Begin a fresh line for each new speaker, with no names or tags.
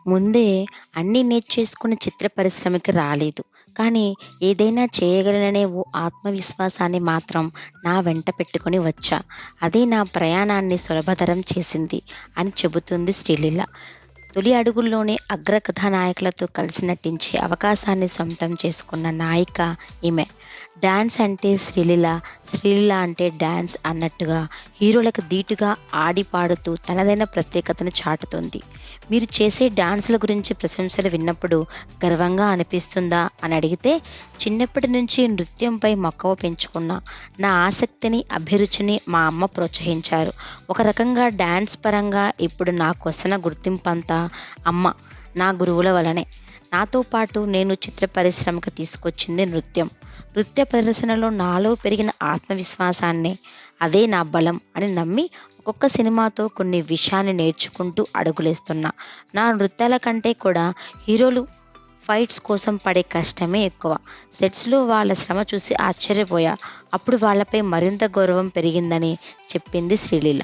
ముందే అన్నీ నేర్చేసుకుని చిత్ర పరిశ్రమకి రాలేదు. కానీ ఏదైనా చేయగలననే ఓ ఆత్మవిశ్వాసాన్ని మాత్రం నా వెంట పెట్టుకొని వచ్చా. అదే నా ప్రయాణాన్ని సులభతరం చేసింది అని చెబుతుంది శ్రీలీల. తొలి అడుగుల్లోనే అగ్ర కథానాయకులతో కలిసి నటించే అవకాశాన్ని సొంతం చేసుకున్న నాయిక ఈమె. డాన్స్ అంటే శ్రీలీల, శ్రీలీల అంటే డాన్స్ అన్నట్టుగా హీరోలకు ధీటుగా ఆడి పాడుతూ తనదైన ప్రత్యేకతను చాటుతోంది. మీరు చేసే డాన్సుల గురించి ప్రశంసలు విన్నప్పుడు గర్వంగా అనిపిస్తుందా అని అడిగితే, చిన్నప్పటి నుంచి నృత్యంపై మక్కువ పెంచుకున్నా. నా ఆసక్తిని, అభిరుచిని మా అమ్మ ప్రోత్సహించారు. ఒక రకంగా డాన్స్ పరంగా ఇప్పుడు నాకొస్తున్న గుర్తింపంతా అమ్మ, నా గురువుల వలనే. నాతో పాటు నేను చిత్ర పరిశ్రమకు తీసుకొచ్చింది నృత్యం. నృత్య ప్రదర్శనలో నాలో పెరిగిన ఆత్మవిశ్వాసాన్నే, అదే నా బలం అని నమ్మి ఒక్కొక్క సినిమాతో కొన్ని విషయాన్ని నేర్చుకుంటూ అడుగులేస్తున్నా. నా నృత్యాల కంటే కూడా హీరోలు ఫైట్స్ కోసం పడే కష్టమే ఎక్కువ. సెట్స్‌లో వాళ్ళ శ్రమ చూసి ఆశ్చర్యపోయా. అప్పుడు వాళ్ళపై మరింత గౌరవం పెరిగిందని చెప్పింది శ్రీలీల.